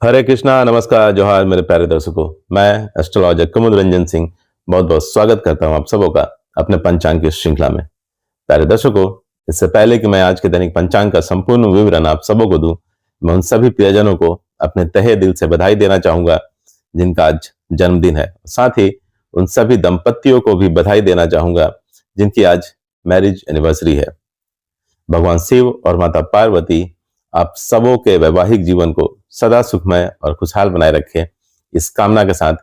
हरे कृष्णा, नमस्कार, जोहार मेरे प्यारे दर्शकों। मैं एस्ट्रोलॉजर कुमुद रंजन सिंह बहुत बहुत स्वागत करता हूं आप सबों का अपने पंचांग की श्रृंखला में। प्यारे दर्शकों, इससे पहले कि मैं आज के दैनिक पंचांग का संपूर्ण विवरण आप सबों को दूं, मैं उन सभी प्रियजनों को अपने तहे दिल से बधाई देना चाहूंगा जिनका आज जन्मदिन है। साथ ही उन सभी दंपतियों को भी बधाई देना चाहूंगा जिनकी आज मैरिज एनिवर्सरी है। भगवान शिव और माता पार्वती आप सबों के वैवाहिक जीवन को सदा सुखमय और खुशहाल बनाए रखें। इस कामना के साथ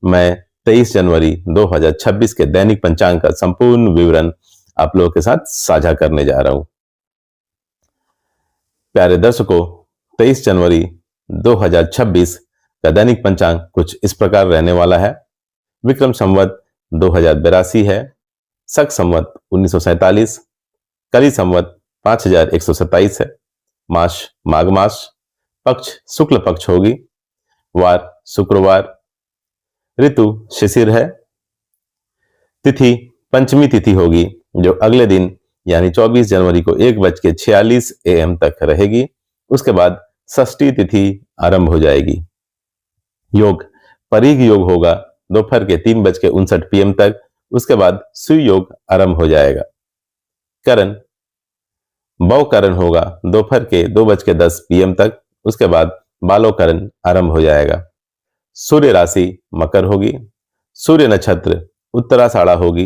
मैं 23 जनवरी 2026 के दैनिक पंचांग का संपूर्ण विवरण आप लोगों के साथ साझा करने जा रहा हूं। प्यारे दर्शकों, 23 जनवरी 2026 का दैनिक पंचांग कुछ इस प्रकार रहने वाला है। विक्रम संवत 2082 है, शक संवत 1947, कली संवत 5127 है, मास माघ मास, पक्ष शुक्ल पक्ष होगी, वार शुक्रवार, ऋतु शिशिर है, तिथि पंचमी तिथि होगी जो अगले दिन यानी 24 जनवरी को 1:46 AM तक रहेगी। उसके बाद षष्ठी तिथि आरंभ हो जाएगी। योग परीघ योग होगा दोपहर के 3:59 PM तक। उसके बाद सुई योग आरंभ हो जाएगा। करण बौ करण होगा दोपहर के 2:10 PM तक। उसके बाद बालो करण आरंभ हो जाएगा। सूर्य राशि मकर होगी, सूर्य नक्षत्र उत्तराषाढ़ा होगी,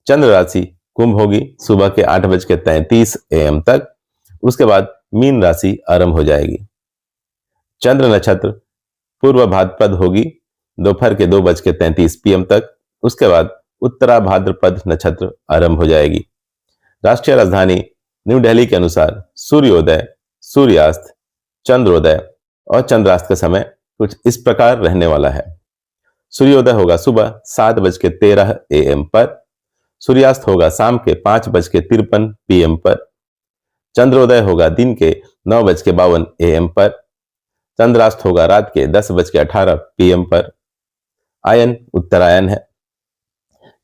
चंद्र राशि कुंभ होगी सुबह के 8:33 AM तक। उसके बाद मीन राशि आरंभ हो जाएगी। चंद्र नक्षत्र पूर्व भाद्रपद होगी दोपहर के 2:33 PM तक। उसके बाद उत्तरा भाद्रपद नक्षत्र आरंभ हो जाएगी। राष्ट्रीय राजधानी न्यू दिल्ली के अनुसार सूर्योदय, सूर्यास्त, चंद्रोदय और चंद्रास्त का समय कुछ इस प्रकार रहने वाला है। सूर्योदय होगा सुबह 7:13 AM पर, सूर्यास्त होगा शाम के 5:53 PM पर, चंद्रोदय होगा दिन के 9:52 AM पर, चंद्रास्त होगा रात के 10:18 PM पर। आयन उत्तरायण है।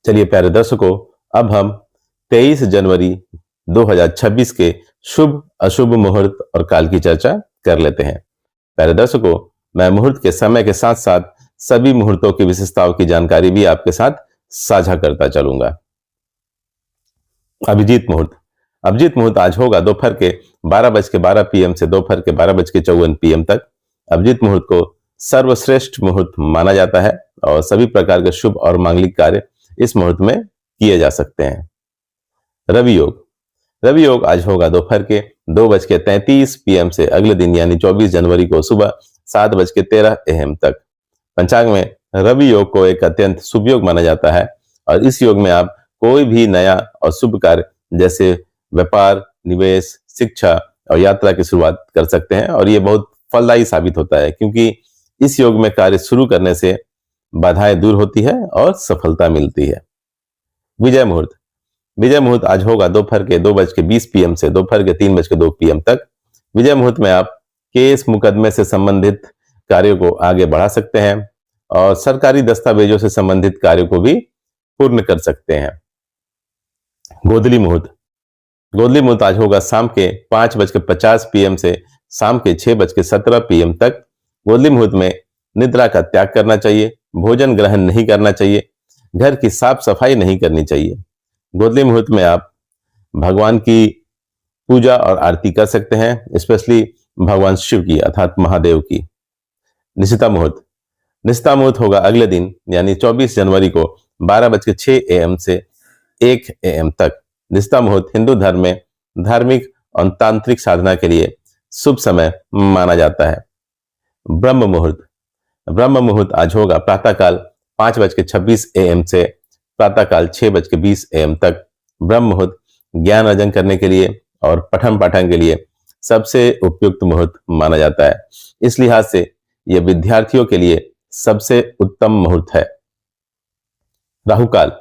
चलिए प्यारे दर्शकों, अब हम 23 जनवरी 2026 के शुभ अशुभ मुहूर्त और काल की चर्चा कर लेते हैं। प्यारे दर्शकों, मैं मुहूर्त के समय के साथ साथ सभी मुहूर्तों की विशेषताओं की जानकारी भी आपके साथ साझा करता चलूंगा। अभिजीत मुहूर्त। अभिजीत मुहूर्त आज होगा दोपहर के 12:12 PM से दोपहर के 12:54 PM तक। अभिजीत मुहूर्त को सर्वश्रेष्ठ मुहूर्त माना जाता है और सभी प्रकार के शुभ और मांगलिक कार्य इस मुहूर्त में किए जा सकते हैं। रवि योग। रवि योग आज होगा दोपहर के 2:33 PM से अगले दिन यानी 24 जनवरी को सुबह 7:13 AM तक। पंचांग में रवि योग को एक अत्यंत शुभ योग माना जाता है और इस योग में आप कोई भी नया और शुभ कार्य जैसे व्यापार, निवेश, शिक्षा और यात्रा की शुरुआत कर सकते हैं और ये बहुत फलदायी साबित होता है क्योंकि इस योग में कार्य शुरू करने से बाधाएं दूर होती है और सफलता मिलती है। विजय मुहूर्त। विजय मुहूर्त आज होगा दोपहर के 2:20 PM से दोपहर के 3:02 PM तक। विजय मुहूर्त में आप केस मुकदमे से संबंधित कार्यों को आगे बढ़ा सकते हैं और सरकारी दस्तावेजों से संबंधित कार्यों को भी पूर्ण कर सकते हैं। गोधली मुहूर्त। गोधली मुहूर्त आज होगा शाम के 5:50 PM से शाम के 6:17 PM तक। गोधली मुहूर्त में निद्रा का त्याग करना चाहिए, भोजन ग्रहण नहीं करना चाहिए, घर की साफ सफाई नहीं करनी चाहिए। गोधली मुहूर्त में आप भगवान की पूजा और आरती कर सकते हैं, स्पेशली भगवान शिव की अर्थात महादेव की। निशिता मुहूर्त। निशिता मुहूर्त होगा अगले दिन यानी 24 जनवरी को 12:06 AM से 1 AM तक। निशिता मुहूर्त हिंदू धर्म में धार्मिक और तांत्रिक साधना के लिए शुभ समय माना जाता है। ब्रह्म मुहूर्त। ब्रह्म मुहूर्त आज होगा प्रातःकाल 5:26 AM से प्रातःकाल 6:20 AM तक। ब्रह्म मुहूर्त ज्ञान अर्जन करने के लिए और पठन पाठन के लिए सबसे उपयुक्त मुहूर्त माना जाता है। इस लिहाज से यह विद्यार्थियों के लिए सबसे उत्तम मुहूर्त है। राहुकाल।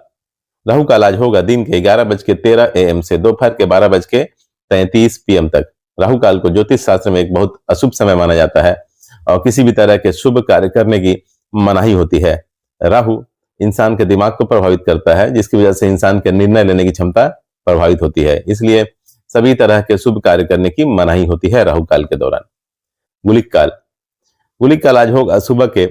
राहुकाल आज होगा दिन के 11:13 AM से दोपहर के 12:33 PM तक। राहुकाल को ज्योतिष शास्त्र में एक बहुत अशुभ समय माना जाता है और किसी भी तरह के शुभ कार्य करने की मनाही होती है। राहु इंसान के दिमाग को प्रभावित करता है जिसकी वजह से इंसान के निर्णय लेने की क्षमता प्रभावित होती है, इसलिए सभी तरह के शुभ कार्य करने की मनाही होती है राहु काल के दौरान। गुलिक काल। गुलिक काल आज होगा सुबह के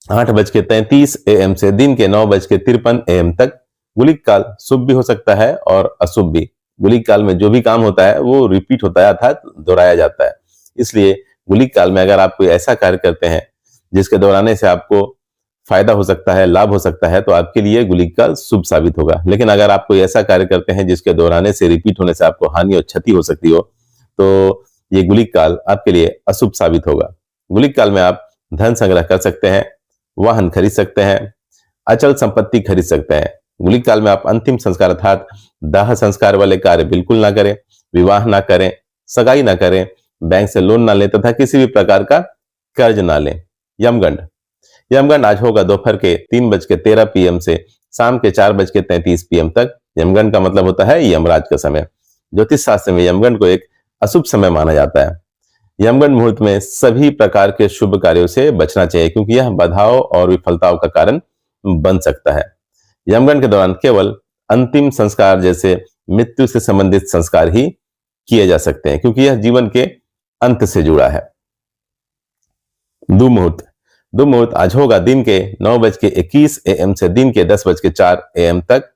8:33 AM से दिन के 9:53 AM तक। गुलिक काल शुभ भी हो सकता है और अशुभ भी। गुलिक काल में जो भी काम होता है वो रिपीट होता है अर्थात दोहराया जाता है। इसलिए गुलिक काल में अगर आप कोई ऐसा कार्य करते हैं जिसके दोहराने से आपको फायदा हो सकता है, लाभ हो सकता है, तो आपके लिए गुलिक काल शुभ साबित होगा। लेकिन अगर आप कोई ऐसा कार्य करते हैं जिसके दोहराने से, रिपीट होने से आपको हानि और क्षति हो सकती हो, तो ये गुलिक काल आपके लिए अशुभ साबित होगा। गुलिक काल में आप धन संग्रह कर सकते हैं, वाहन खरीद सकते हैं, अचल संपत्ति खरीद सकते हैं। गुलिक काल में आप अंतिम संस्कार अर्थात दाह संस्कार वाले कार्य बिल्कुल ना करें, विवाह ना करें, सगाई ना करें, बैंक से लोन ना लें तथा किसी भी प्रकार का कर्ज ना लें। यमगंड यमगंड आज होगा दोपहर के 3:13 PM से शाम के 4:33 PM तक। यमगंड का मतलब होता है यमराज का समय। ज्योतिष शास्त्र में यमगंड को एक अशुभ समय माना जाता है। यमगंड मुहूर्त में सभी प्रकार के शुभ कार्यों से बचना चाहिए क्योंकि यह बाधाओं और विफलताओं का कारण बन सकता है। यमगंड के दौरान केवल अंतिम संस्कार जैसे मृत्यु से संबंधित संस्कार ही किए जा सकते हैं क्योंकि यह जीवन के अंत से जुड़ा है। दुमुहूर्त आज होगा दिन के 9:21 AM से दिन के 10:04 AM तक।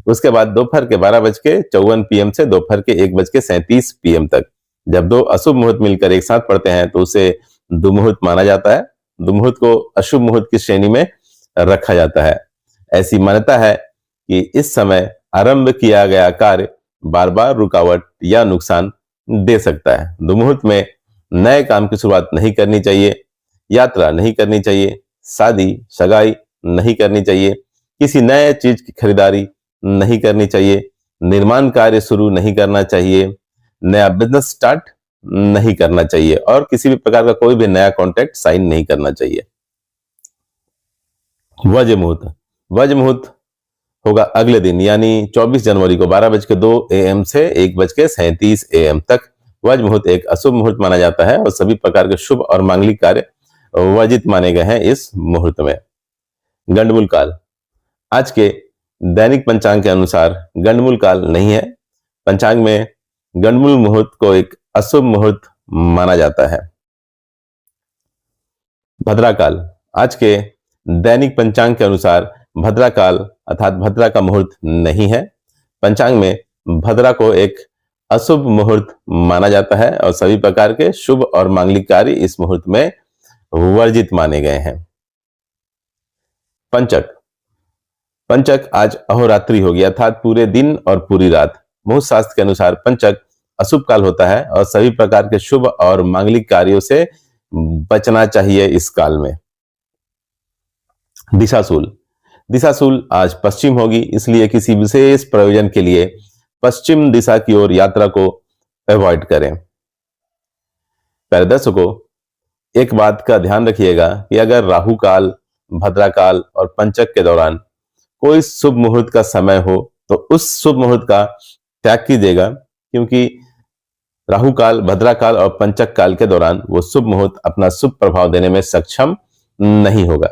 उसके बाद दोपहर के 12:54 PM से दोपहर के 1:37 PM तक। जब दो अशुभ मुहूर्त मिलकर एक साथ पड़ते हैं तो उसे दुमुहूर्त माना जाता है। दुमुहूर्त को अशुभ मुहूर्त की श्रेणी में रखा जाता है। ऐसी मान्यता है कि इस समय आरंभ किया गया कार्य बार बार रुकावट या नुकसान दे सकता है। दुमुहूर्त में नए काम की शुरुआत नहीं करनी चाहिए, यात्रा नहीं करनी चाहिए, शादी सगाई नहीं करनी चाहिए, किसी नए चीज की खरीदारी नहीं करनी चाहिए, निर्माण कार्य शुरू नहीं करना चाहिए, नया बिजनेस स्टार्ट नहीं करना चाहिए और किसी भी प्रकार का कोई भी नया कॉन्ट्रैक्ट साइन नहीं करना चाहिए। वज्र मुहूर्त होगा अगले दिन यानी 24 जनवरी को 12:02 AM से 1:37 AM तक। वज्र मुहूर्त एक अशुभ मुहूर्त माना जाता है और सभी प्रकार के शुभ और मांगलिक कार्य वर्जित माने गए हैं इस मुहूर्त में। गंडमूल काल आज के दैनिक पंचांग के अनुसार गंडमूल काल नहीं है। पंचांग में गंडमूल मुहूर्त को एक अशुभ मुहूर्त माना जाता है। भद्रा काल आज के दैनिक पंचांग के अनुसार भद्रा काल अर्थात भद्रा का मुहूर्त नहीं है। पंचांग में भद्रा को एक अशुभ मुहूर्त माना जाता है और सभी प्रकार के शुभ और मांगलिक कार्य इस मुहूर्त में वर्जित माने गए हैं। पंचक आज अहोरात्रि होगी अर्थात पूरे दिन और पूरी रात। मुहूर्त शास्त्र के अनुसार पंचक अशुभ काल होता है और सभी प्रकार के शुभ और मांगलिक कार्यों से बचना चाहिए इस काल में। दिशाशूल आज पश्चिम होगी, इसलिए किसी विशेष प्रयोजन के लिए पश्चिम दिशा की ओर यात्रा को अवॉइड करें। प्यारे दर्शकों, एक बात का ध्यान रखिएगा कि अगर राहु काल, भद्रा काल और पंचक के दौरान कोई शुभ मुहूर्त का समय हो तो उस शुभ मुहूर्त का त्याग कीजिएगा क्योंकि राहु काल, भद्रा काल और पंचक काल के दौरान वो शुभ मुहूर्त अपना शुभ प्रभाव देने में सक्षम नहीं होगा।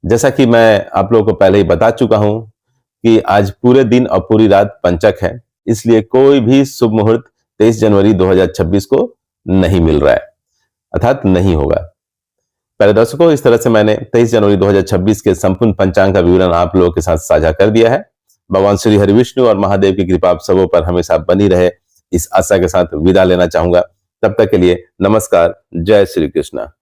जैसा कि मैं आप लोगों को पहले ही बता चुका हूं कि आज पूरे दिन और पूरी रात पंचक है, इसलिए कोई भी शुभ मुहूर्त 23 जनवरी 2026 को नहीं मिल रहा है अर्थात नहीं होगा। प्यारे दर्शकों, इस तरह से मैंने 23 जनवरी 2026 के संपूर्ण पंचांग का विवरण आप लोगों के साथ साझा कर दिया है। भगवान श्री हरि विष्णु और महादेव की कृपा आप सबों पर हमेशा बनी रहे, इस आशा के साथ विदा लेना चाहूंगा। तब तक के लिए नमस्कार, जय श्री कृष्णा।